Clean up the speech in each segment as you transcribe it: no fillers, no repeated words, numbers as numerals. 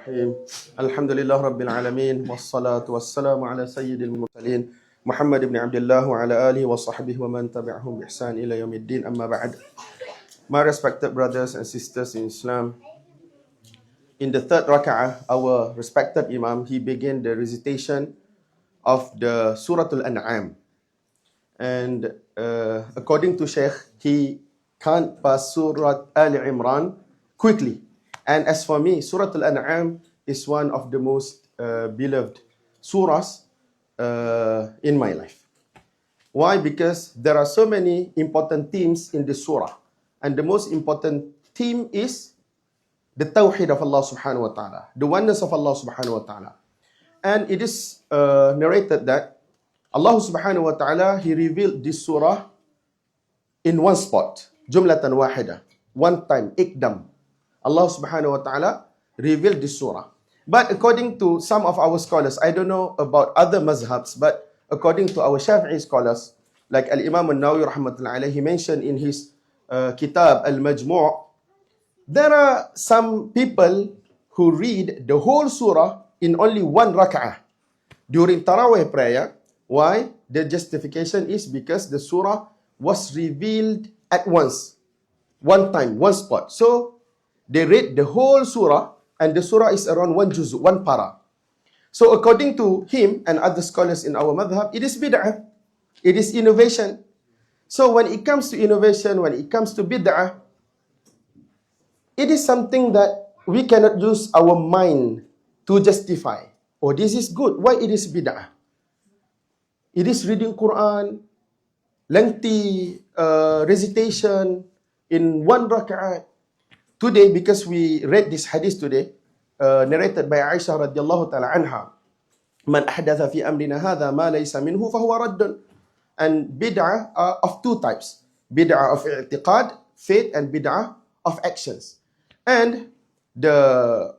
Bismillahirrahmanirrahim. Alhamdulillah Rabbil Alamin. Wassalatu wassalamu ala sayyidil mursalin. Muhammad ibn Abdullah wa ala alihi wa sahbihi wa man tabi'ahum bi ihsan ila yaumiddin, amma ba'd. My respected brothers and sisters in Islam, in the third raka'ah, our respected Imam, he began the recitation of the Surah Al-An'am. And according to Sheikh, he can't pass Surah Al-Imran quickly. And as for me, Surah Al-An'am is one of the most beloved surahs in my life. Why? Because there are so many important themes in the surah. And the most important theme is the tawheed of Allah subhanahu wa ta'ala, the oneness of Allah subhanahu wa ta'ala. And it is narrated that Allah subhanahu wa ta'ala, he revealed this surah in one spot, jumlatan wahida, one time, ikdam. Allah subhanahu wa ta'ala revealed this surah. But according to some of our scholars, I don't know about other mazhabs, but according to our Shafi'i scholars, like Al-Imam Al-Nawawi rahmatullahi alayhi, he mentioned in his kitab Al-Majmu', there are some people who read the whole surah in only one rak'ah during Tarawih prayer. Why? The justification is because the surah was revealed at once, one time, one spot. So they read the whole surah, and the surah is around one juzu, one para. So according to him and other scholars in our madhab, it is bid'ah. It is innovation. So when it comes to innovation, when it comes to bid'ah, it is something that we cannot use our mind to justify. Oh, this is good. Why it is bid'ah? It is reading Quran, lengthy recitation in one rak'at. Today, because we read this hadith today, narrated by Aisha radiallahu ta'ala anha, Man ahdatha fi amrina hadha ma laysa minhu fahuwa raddun. And bid'ah are of two types. Bid'ah of i'tiqad, faith, and bid'ah of actions. And the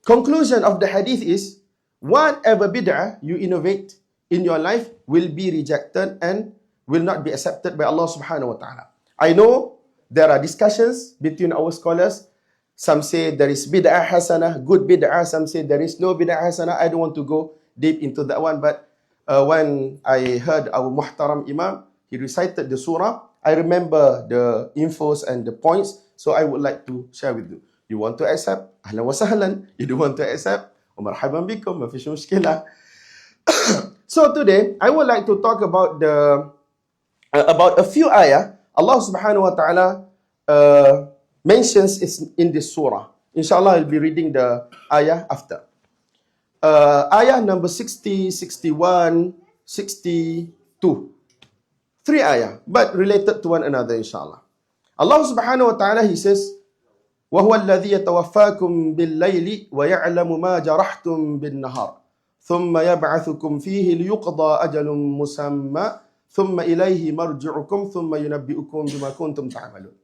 conclusion of the hadith is, whatever bid'ah you innovate in your life will be rejected and will not be accepted by Allah subhanahu wa ta'ala. I know there are discussions between our scholars. Some say there is bid'ah hasanah, good bid'ah. Some say there is no bid'ah hasanah. I don't want to go deep into that one. But when I heard our muhtaram imam, he recited the surah, I remember the infos and the points. So I would like to share with you. You want to accept? Ahlan wa sahlan. You don't want to accept? Marhaban bikum, ma fish mushkilah. So today, I would like to talk about about a few ayah Allah subhanahu wa ta'ala mentions in this surah. Inshallah, I'll be reading the ayah after. Ayah number 60, 61, 62. Three ayah, but related to one another, inshallah. Allah subhanahu wa ta'ala, he says, وَهُوَ الَّذِي يَتَوَفَّاكُمْ بِاللَّيْلِ وَيَعْلَمُ مَا جَرَحْتُمْ بِالنَّهَارِ ثُمَّ يَبْعَثُكُمْ فِيهِ لِيُقْضَى أَجَلٌ مُسَمًّى ثُمَّ إِلَيْهِ مَرْجِعُكُمْ ثُمَّ يُنَبِّئُكُمْ بِمَا كُنْتُمْ تَعْمَلُونَ.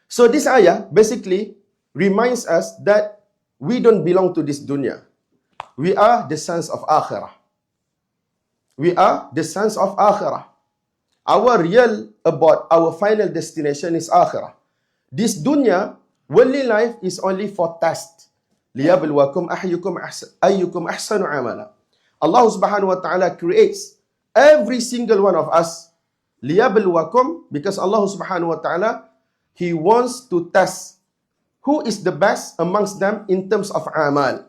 So this ayah basically reminds us that we don't belong to this dunya. We are the sons of akhirah. We are the sons of akhirah. Our real abode, our final destination is akhirah. This dunya, worldly life is only for test. لِيَبْلُوَكُمْ أَيُّكُمْ أَحْسَنُ عَمَلًا. Allah subhanahu wa ta'ala creates every single one of us, liyabluwakum, because Allah subhanahu wa ta'ala, He wants to test who is the best amongst them in terms of amal.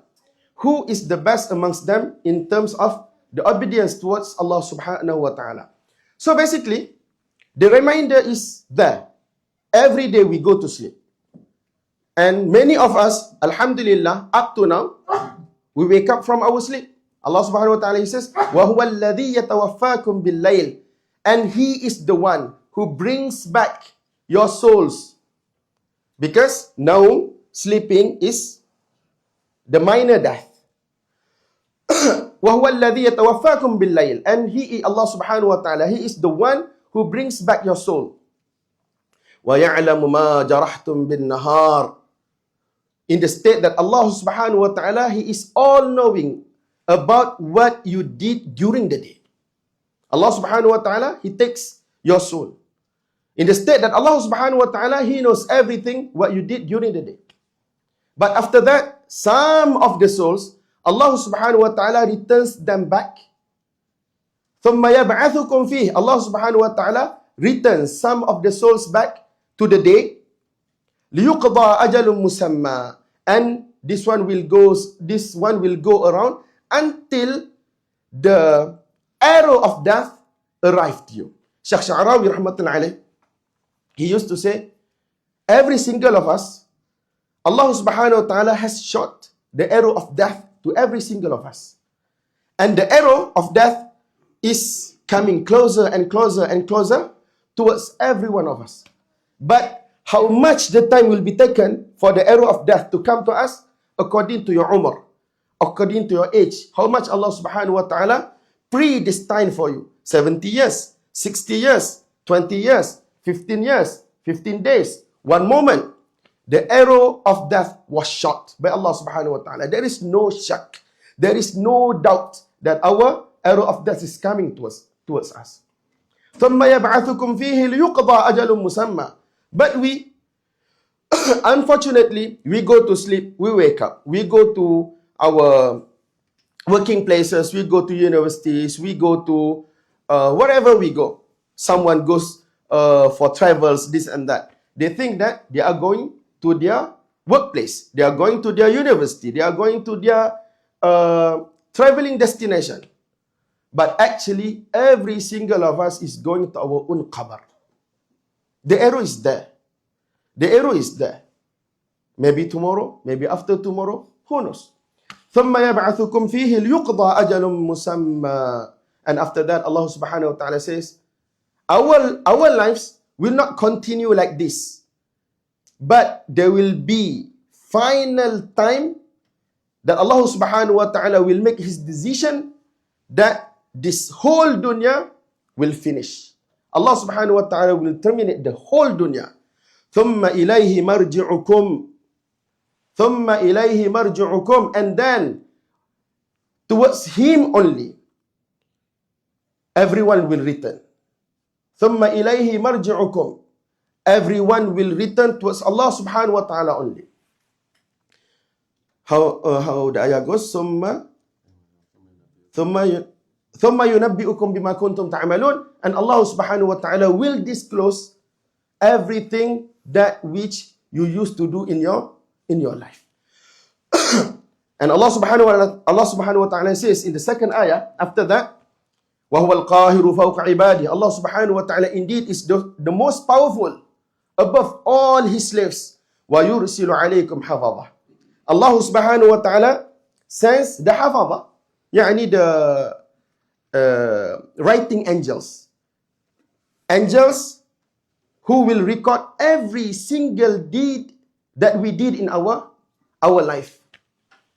Who is the best amongst them in terms of the obedience towards Allah subhanahu wa ta'ala. So basically, the reminder is there. Every day we go to sleep. And many of us, alhamdulillah, up to now, we wake up from our sleep. Allah subhanahu wa ta'ala, He says, وَهُوَ الَّذِي يَتَوَفَّاكُمْ بِاللَّيْلِ. And He is the one who brings back your souls. Because now, sleeping is the minor death. وَهُوَ الَّذِي يَتَوَفَّاكُمْ بِاللَّيْلِ. And He, Allah subhanahu wa ta'ala, He is the one who brings back your soul. وَيَعْلَمُ مَا جَرَحْتُمْ بِالنَّهَارِ. In the state that Allah subhanahu wa ta'ala, He is all-knowing about what you did during the day. Allah subhanahu wa ta'ala, He takes your soul. In the state that Allah subhanahu wa ta'ala, He knows everything what you did during the day. But after that, some of the souls, Allah subhanahu wa ta'ala returns them back. ثُمَّ يَبْعَثُكُمْ فِيهِ. Allah subhanahu wa ta'ala returns some of the souls back to the day. لِيُقْضَى أَجَلٌ مُسَمَّى. And this one will go around until the arrow of death arrived to you. Shaykh Sha'rawi rahmatullahi alayh, he used to say, every single of us, Allah subhanahu wa ta'ala has shot the arrow of death to every single of us. And the arrow of death is coming closer and closer and closer towards every one of us. But how much the time will be taken for the arrow of death to come to us, according to your umr, according to your age, how much Allah subhanahu wa ta'ala predestined for you. 70 years, 60 years, 20 years, 15 years, 15 days, one moment. The arrow of death was shot by Allah subhanahu wa ta'ala. There is no shak, there is no doubt that our arrow of death is coming towards us. ثُمَّ يَبْعَثُكُمْ فِيهِ لِيُقْضَى أَجَلٌ مُسَمَّى. But we, unfortunately, we go to sleep, we wake up, we go to our working places, we go to universities, we go to wherever we go. Someone goes for travels, this and that. They think that they are going to their workplace, they are going to their university, they are going to their traveling destination. But actually, every single of us is going to our own qabr. The arrow is there. The arrow is there. Maybe tomorrow, maybe after tomorrow, who knows? ثُمَّ يَبْعَثُكُمْ فِيهِ لِيُقْضَى أَجَلٌ مُسَمَّى. And after that, Allah subhanahu wa ta'ala says, our lives will not continue like this. But there will be final time that Allah subhanahu wa ta'ala will make His decision that this whole dunya will finish. Allah subhanahu wa ta'ala will terminate the whole dunya. ثُمَّ إِلَيْهِ مَرْجِعُكُمْ. ثُمَّ إِلَيْهِ مَرْجِعُكُمْ. And then, towards Him only, everyone will return. ثُمَّ إِلَيْهِ مَرْجِعُكُمْ. Everyone will return towards Allah subhanahu wa ta'ala only. How the ayah goes? ثُمَّ يُنَبِّئُكُمْ بِمَا كُنْتُمْ تَعْمَلُونَ. And Allah subhanahu wa ta'ala will disclose everything that which you used to do in your life. And Allah subhanahu wa ta'ala says in the second ayah, after that, وَهُوَ الْقَاهِرُ فَوْقَ عِبَادِهِ. Allah subhanahu wa ta'ala indeed is the most powerful above all His slaves. وَيُرْسِلُ عَلَيْكُمْ حَفَظَةً. Allah subhanahu wa ta'ala sends the hafaza, يعني the writing angels. Angels who will record every single deed that we did in our life.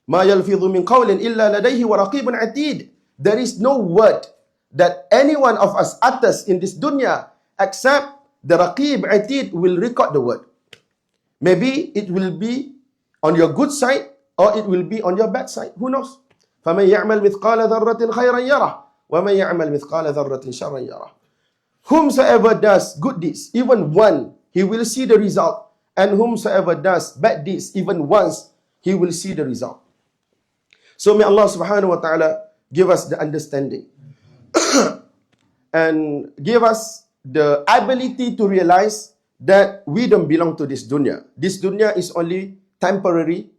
مَا يَلْفِظُ مِنْ قَوْلٍ إِلَّا لَدَيْهِ وَرَقِيبٌ عَتِيدٌ. There is no word that any one of us utters in this dunya except the Raqib Atid will record the word. Maybe it will be on your good side or it will be on your bad side. Who knows? فَمَنْ يَعْمَلْ مِثْقَالَ ذَرَّةٍ خَيْرًا يَرَهُ وَمَنْ يَعْمَلْ مِثْقَالَ ذَرَّةٍ شَرًّا يَرَهُ. Whomsoever does good deeds, even one, he will see the result. And whomsoever does bad deeds, even once, he will see the result. So may Allah subhanahu wa ta'ala give us the understanding and give us the ability to realize that we don't belong to this dunya. This dunya is only temporary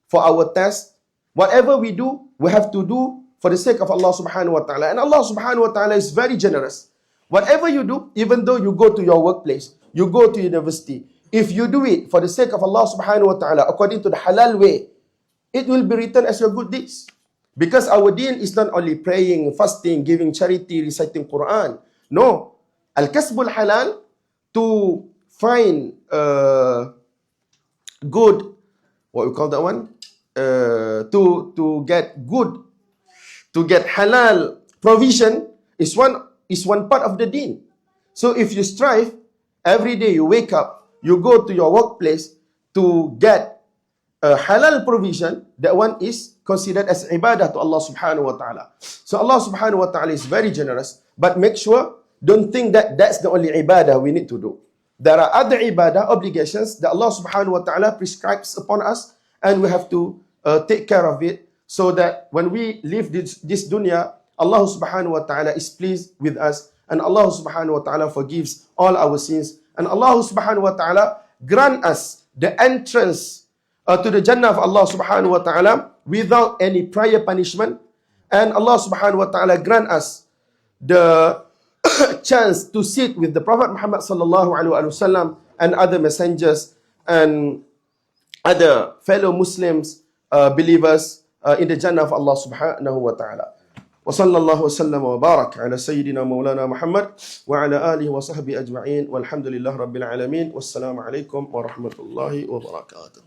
for our test. Whatever we do, we have to do for the sake of Allah subhanahu wa ta'ala. And Allah subhanahu wa ta'ala is very generous. Whatever you do, even though you go to your workplace, you go to university, if you do it for the sake of Allah subhanahu wa ta'ala, according to the halal way, it will be written as your good deeds. Because our deen is not only praying, fasting, giving charity, reciting Quran. No. Al-kasbul halal, to find good, what we call that one? To get good, to get halal provision is one part of the deen. So if you strive, every day you wake up, you go to your workplace to get a halal provision, that one is considered as ibadah to Allah subhanahu wa ta'ala. So Allah subhanahu wa ta'ala is very generous, but make sure, don't think that that's the only ibadah we need to do. There are other ibadah, obligations that Allah subhanahu wa ta'ala prescribes upon us, and we have to take care of it, so that when we leave this dunya, Allah subhanahu wa ta'ala is pleased with us, and Allah subhanahu wa ta'ala forgives all our sins, and Allah subhanahu wa ta'ala grant us the entrance to the Jannah of Allah subhanahu wa ta'ala without any prior punishment, and Allah subhanahu wa ta'ala grant us the chance to sit with the Prophet Muhammad sallallahu alaihi wasallam and other messengers and other fellow Muslims, believers in the Jannah of Allah subhanahu wa ta'ala. Wa sallallahu wa sallam wa barak ala Sayyidina Maulana Muhammad wa ala alihi wa sahbihi ajma'in walhamdulillah rabbil alamin. Wassalamu alaikum wa rahmatullahi wa barakatuh.